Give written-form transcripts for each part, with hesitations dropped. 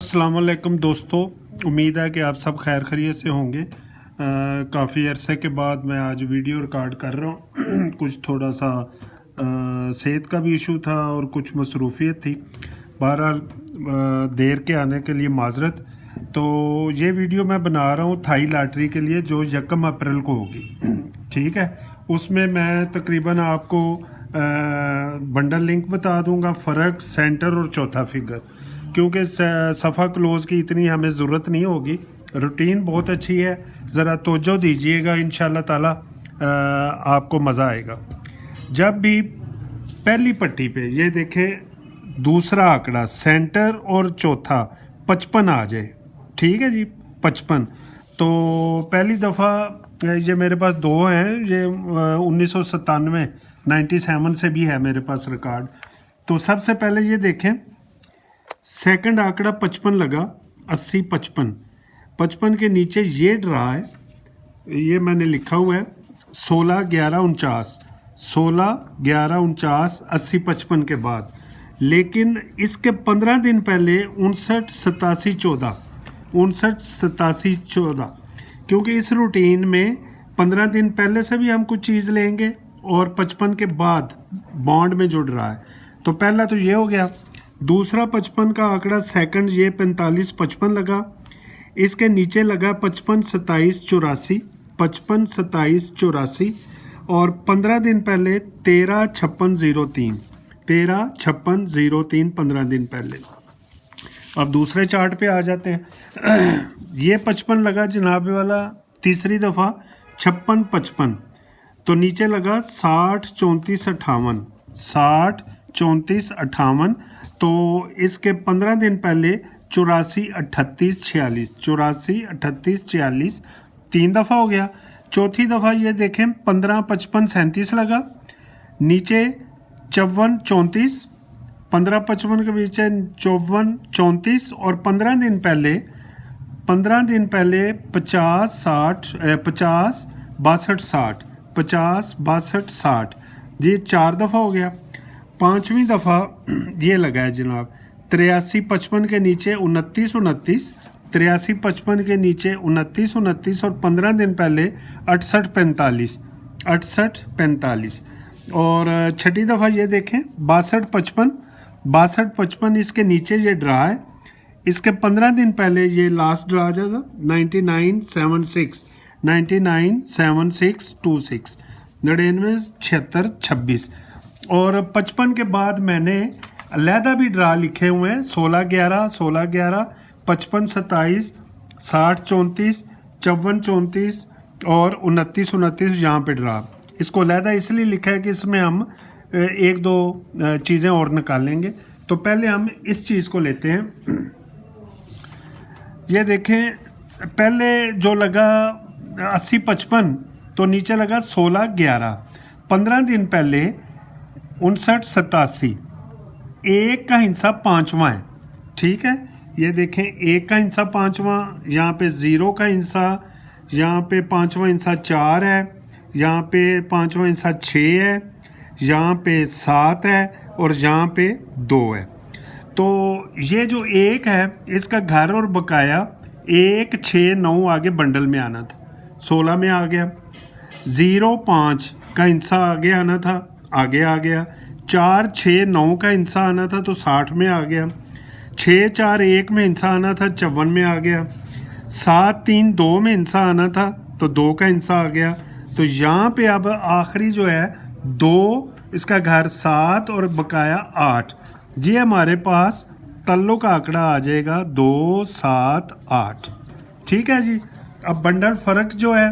अस्सलामुअलैकुम दोस्तों, उम्मीद है कि आप सब खैर खैरियत से होंगे। काफ़ी अरसे के बाद मैं आज वीडियो रिकॉर्ड कर रहा हूँ। कुछ थोड़ा सा सेहत का भी इशू था और कुछ मसरूफियत थी। बहरहाल देर के आने के लिए माजरत। तो ये वीडियो मैं बना रहा हूँ थाई लॉटरी के लिए जो 1 अप्रैल को होगी। ठीक है, उसमें मैं तकरीबन आपको बंडल लिंक बता दूंगा, फ़र्क, सेंटर और चौथा फिगर, क्योंकि सफ़ा क्लोज़ की इतनी हमें ज़रूरत नहीं होगी। रूटीन बहुत अच्छी है, ज़रा तवज्जो दीजिएगा, इंशाल्लाह ताला आपको मज़ा आएगा। जब भी पहली पट्टी पे ये देखें दूसरा आंकड़ा सेंटर और चौथा 55 आ जाए, ठीक है जी, 55। तो पहली दफ़ा ये मेरे पास दो हैं, ये 1997 97 से भी है मेरे पास रिकॉर्ड। तो सबसे पहले ये देखें, सेकंड आंकड़ा 55 लगा, 80 55, 55 के नीचे ये ड्रा है, ये मैंने लिखा हुआ है 16 11 49, 16 11 49, 80 55 के बाद। लेकिन इसके 15 दिन पहले 59 87 14, 59 87 14, क्योंकि इस रूटीन में 15 दिन पहले से भी हम कुछ चीज़ लेंगे और 55 के बाद बॉन्ड में जुड़ रहा है। तो पहला तो ये हो गया। दूसरा 55 का आंकड़ा सेकंड, ये 45 55 लगा, इसके नीचे लगा 55 27 84, 55 27 84, और 15 दिन पहले 13 56 03, 13 56 03, 15 दिन पहले। अब दूसरे चार्ट पे आ जाते हैं। ये 55 लगा जनाब वाला तीसरी दफ़ा, 56 55, तो नीचे लगा 60 34 58, 60 34 58, तो इसके 15 दिन पहले 84 38 46, 84 38 46, 3 दफ़ा हो गया। चौथी दफ़ा ये देखें 15 55 37 लगा, नीचे 54 34, 15 55 के बीच 54 34, और 15 दिन पहले 50 60 50 62 60, 50 62 60, ये 4 दफ़ा हो गया। पांचवी दफ़ा ये लगा है जनाब 83 55 के नीचे 29 29, 83 55 के नीचे 29 29, और 15 दिन पहले 68 45, 68 45, और छठी दफ़ा ये देखें 62 55, 62 55, इसके नीचे ये ड्रा है। इसके 15 दिन पहले ये लास्ट ड्रा था 99 76, 99 76 26, 99 76 26, और 55 के बाद मैंने अलहदा भी ड्रा लिखे हुए हैं 16 11 16 11, 55 27, 60 34, 54 34, और 29 29, यहाँ पे ड्रा। इसको अलहदा इसलिए लिखा है कि इसमें हम एक दो चीज़ें और निकालेंगे। तो पहले हम इस चीज़ को लेते हैं। ये देखें, पहले जो लगा 80 55, तो नीचे लगा 16 11, 15 दिन पहले 59 87, एक का हिस्सा 5वां है, ठीक है। ये देखें, एक का हिस्सा 5वां, यहाँ पे 0 का हिस्सा, यहाँ पे 5वां हिस्सा 4 है, यहाँ पे 5वां हिस्सा 6 है, यहाँ पे 7 है, और यहाँ पे 2 है। तो ये जो एक है इसका घर और बकाया 1 6 9 आगे बंडल में आना था, 16 में आ गया। 0 5 का हिस्सा आगे आना था, आगे आ गया। 4 6 9 का हिस्सा आना था तो 60 में आ गया। 6 4 1 में हिस्सा आना था, 54 में आ गया। 7 3 2 में हिस्सा आना था तो 2 का हिस्सा आ गया। तो यहाँ पे अब आखिरी जो है 2, इसका घर 7 और बकाया 8, ये हमारे पास तल्लों का आंकड़ा आ जाएगा 2 7 8, ठीक है जी। अब बंडल फ़र्क जो है,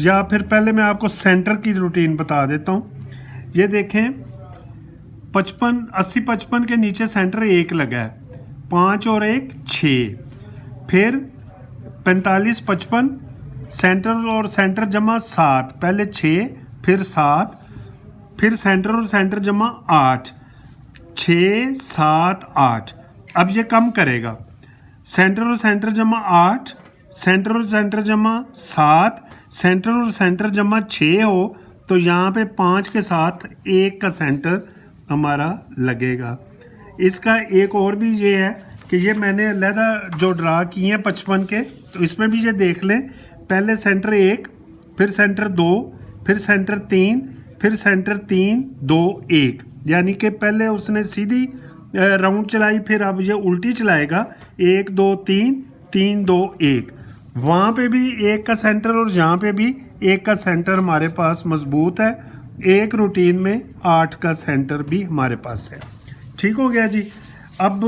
या फिर पहले मैं आपको सेंटर की रूटीन बता देता हूँ। ये देखें 55 80 55 के नीचे सेंटर 1 लगा है, 5 और 1 6, फिर 45 55 सेंटर और सेंटर जमा 7, पहले 6 फिर 7, फिर सेंटर और सेंटर जमा 8, 6 7 8। अब ये कम करेगा, सेंटर और सेंटर जमा 8, सेंटर और सेंटर जमा 7, सेंटर और सेंटर जमा 6 हो तो यहाँ पे 5 के साथ 1 का सेंटर हमारा लगेगा। इसका एक और भी ये है कि ये मैंने अलहदा जो ड्रा किए हैं 55 के, तो इसमें भी ये देख लें, पहले सेंटर 1, फिर सेंटर 2, फिर सेंटर 3, फिर सेंटर 3 2 1, यानी कि पहले उसने सीधी राउंड चलाई, फिर अब ये उल्टी चलाएगा 1 2 3 3 2 1। वहाँ पे भी 1 का सेंटर और यहाँ पे भी 1 का सेंटर हमारे पास मजबूत है। एक रूटीन में 8 का सेंटर भी हमारे पास है। ठीक हो गया जी। अब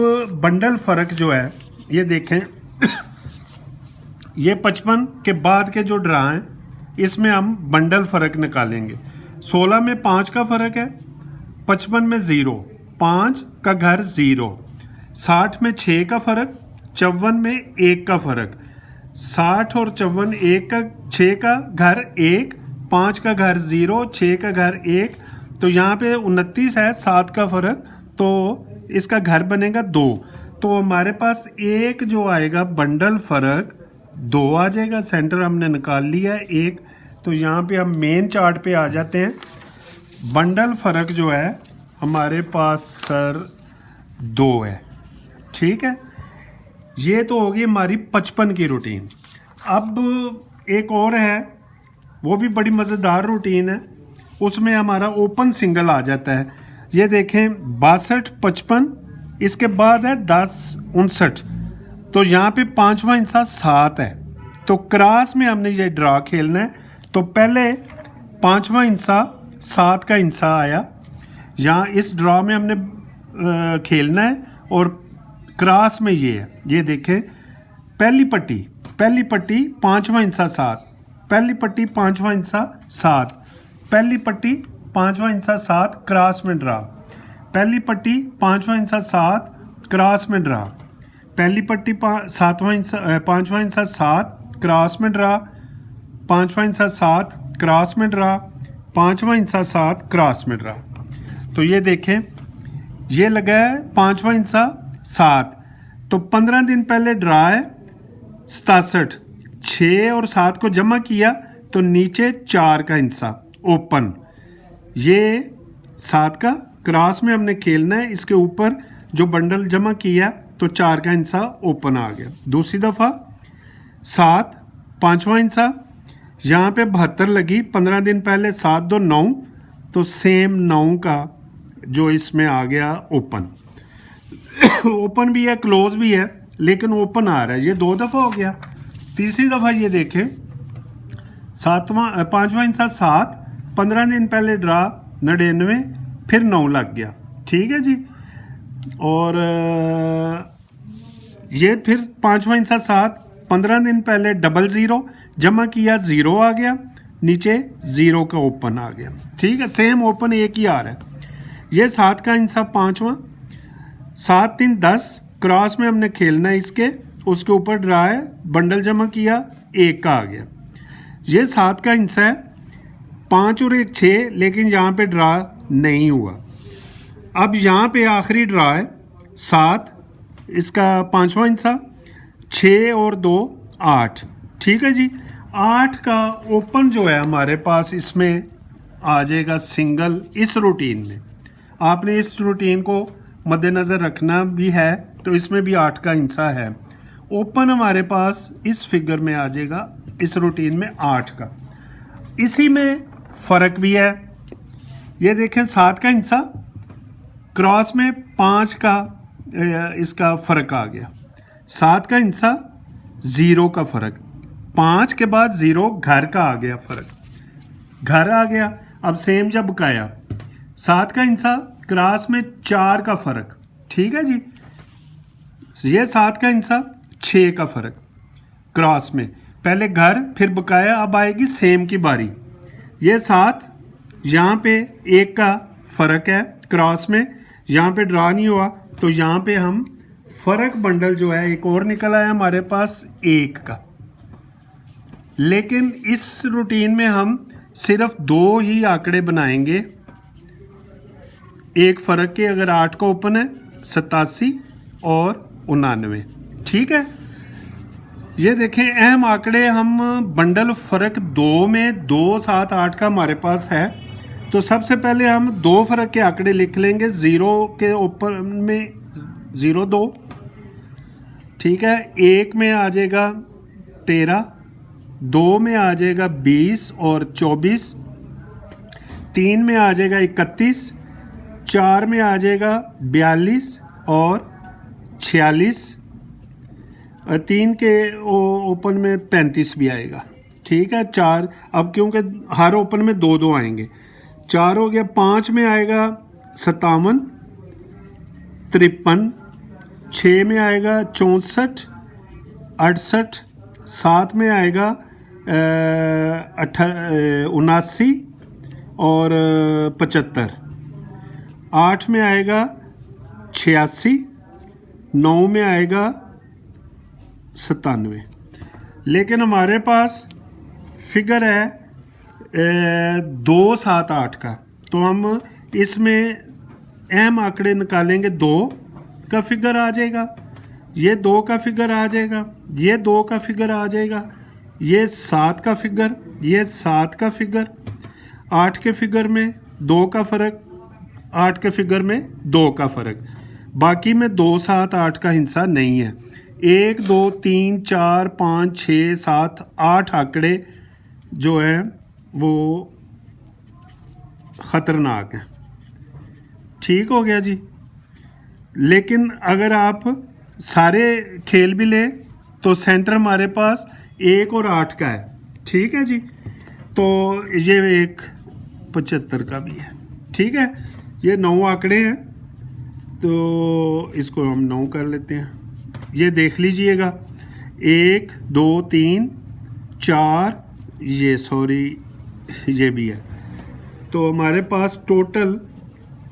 बंडल फ़र्क जो है ये देखें, ये 55 के बाद के जो ड्रा हैं इसमें हम बंडल फ़र्क निकालेंगे। 16 में 5 का फ़र्क है, 55 में 0, 5 का घर 0, 60 में 6 का फ़र्क, 54 में 1 का फ़र्क, 60 और 54 1 का 6 का घर 1, 5 का घर 0, 6 का घर 1, तो यहाँ पे 29 है, 7 का फ़र्क, तो इसका घर बनेगा 2। तो हमारे पास एक जो आएगा बंडल फ़र्क 2 आ जाएगा। सेंटर हमने निकाल लिया 1। तो यहाँ पे हम मेन चार्ट पे आ जाते हैं। बंडल फ़र्क जो है हमारे पास सर 2 है। ठीक है, ये तो होगी हमारी 55 की रूटीन। अब एक और है, वो भी बड़ी मज़ेदार रूटीन है, उसमें हमारा ओपन सिंगल आ जाता है। ये देखें 62 55, इसके बाद है 10 59, तो यहाँ पे 5वां हिस्सा 7 है। तो क्रॉस में हमने ये ड्रा खेलना है। तो पहले 5वां हिस्सा 7 का हिस्सा आया, यहाँ इस ड्रा में हमने खेलना है, और क्रॉस में ये है। ये देखें पहली पट्टी 5वां हिस्सा 7, पहली पट्टी 5वां हिस्सा 7, पहली पट्टी 5वां हिस्सा 7, क्रॉस में ड्रा, पहली पट्टी 5वां हिस्सा 7, क्रॉस में ड्रा, पहली पट्टी 5वां हिस्सा 7, क्रॉस में ड्रा, 5वां हिस्सा 7, क्रॉस में ड्रा, 5वां हिस्सा 7, क्रॉस में ड्रा। तो ये देखें ये लगा है 5वां हिस्सा 7, तो 15 दिन पहले ड्रा है 67, 6 और 7 को जमा किया तो नीचे 4 का हिस्सा ओपन, ये 7 का क्रॉस में हमने खेलना है, इसके ऊपर जो बंडल जमा किया तो 4 का हिस्सा ओपन आ गया। दूसरी दफ़ा 7 5वां हिस्सा, यहाँ पे 72 लगी, 15 दिन पहले 7 2 9, तो सेम 9 का जो इसमें आ गया ओपन। ओपन भी है क्लोज भी है, लेकिन ओपन आ रहा है, ये 2 दफ़ा हो गया। तीसरी दफ़ा ये देखें 5वां हिस्सा 7, 15 दिन पहले ड्रा 99, फिर 9 लग गया। ठीक है जी। और ये फिर 5वां हिस्सा 7, 15 दिन पहले 00 जमा किया 0 आ गया, नीचे 0 का ओपन आ गया। ठीक है, सेम ओपन एक ही आ रहा है। ये 7 का हिस्सा 5वां, 7 3 10, क्रॉस में हमने खेलना है इसके, उसके ऊपर ड्रा है, बंडल जमा किया 1 का आ गया। ये 7 का हिस्सा है, 5 और 1 6, लेकिन यहाँ पे ड्रा नहीं हुआ। अब यहाँ पे आखिरी ड्रा है 7, इसका 5वां हिस्सा, 6 और 2 8। ठीक है जी। 8 का ओपन जो है हमारे पास इसमें आ जाएगा सिंगल इस रूटीन में। आपने इस रूटीन को मद्देनज़र रखना भी है, तो इसमें भी 8 का हिस्सा है। ओपन हमारे पास इस फिगर में आ जाएगा, इस रूटीन में 8 का। इसी में फ़र्क भी है, ये देखें 7 का हिस्सा, क्रॉस में 5 का इसका फ़र्क आ गया, 7 का हिस्सा 0 का फ़र्क, 5 के बाद 0 घर का आ गया फ़र्क, घर आ गया। अब सेम जब बकाया 7 का हिस्सा, क्रॉस में 4 का फ़र्क। ठीक है जी। ये 7 का हिस्सा 6 का फ़र्क, क्रॉस में पहले घर फिर बकाया, अब आएगी सेम की बारी। ये 7, यहाँ पे 1 का फ़र्क है क्रॉस में, यहाँ पे ड्रा नहीं हुआ, तो यहाँ पे हम फ़र्क बंडल जो है एक और निकल आया हमारे पास 1 का। लेकिन इस रूटीन में हम सिर्फ 2 ही आंकड़े बनाएंगे, एक फ़र्क के, अगर 8 का ओपन है 87 और 99। ठीक है। ये देखें अहम आंकड़े, हम बंडल फ़र्क 2 में 2 7 8 का हमारे पास है, तो सबसे पहले हम 2 फ़र्क के आंकड़े लिख लेंगे। 0 के ओपन में 0 2, ठीक है। 1 में आ जाएगा 13, 2 में आ जाएगा 20 और 24, 3 में आ जाएगा 31, 4 में आ जाएगा 42 और 46, 3 के ओपन में 35 भी आएगा। ठीक है। 4 अब क्योंकि हर ओपन में 2-2 आएंगे, 4 हो गया। 5 में आएगा 57, 53, 6 में आएगा 64, 68, 7 में आएगा 79 और 75, 8 में आएगा 86, 9 में आएगा 97। लेकिन हमारे पास फिगर है 2, 7, 8 का, तो हम इसमें अहम आंकड़े निकालेंगे। 2 का फिगर आ जाएगा, ये 2 का फिगर आ जाएगा, ये 2 का फिगर आ जाएगा, ये 7 का फिगर, ये 7 का फिगर, 8 के फिगर में 2 का फ़र्क, 8 के फिगर में 2 का फ़र्क, बाकी में 2, 7, 8 का हिस्सा नहीं है। 1, 2, 3, 4, 5, 6, 7, 8 आंकड़े जो हैं वो ख़तरनाक हैं। ठीक हो गया जी। लेकिन अगर आप सारे खेल भी लें तो सेंटर हमारे पास 1 और 8 का है। ठीक है जी। तो ये एक 75 का भी है। ठीक है। ये 9 आंकड़े हैं, तो इसको हम 9 कर लेते हैं। ये देख लीजिएगा, 1, 2, 3, 4, ये सॉरी ये भी है। तो हमारे पास टोटल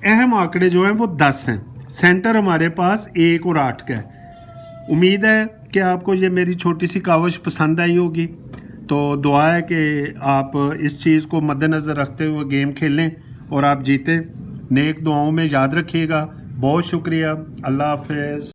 अहम आंकड़े जो हैं वो 10 हैं। सेंटर हमारे पास 1 और 8 का है। उम्मीद है कि आपको ये मेरी छोटी सी काविश पसंद आई होगी। तो दुआ है कि आप इस चीज़ को मद्देनज़र रखते हुए गेम खेलें और आप जीतें। नेक दुआओं में याद रखिएगा। बहुत शुक्रिया। अल्लाह हाफ़िज़।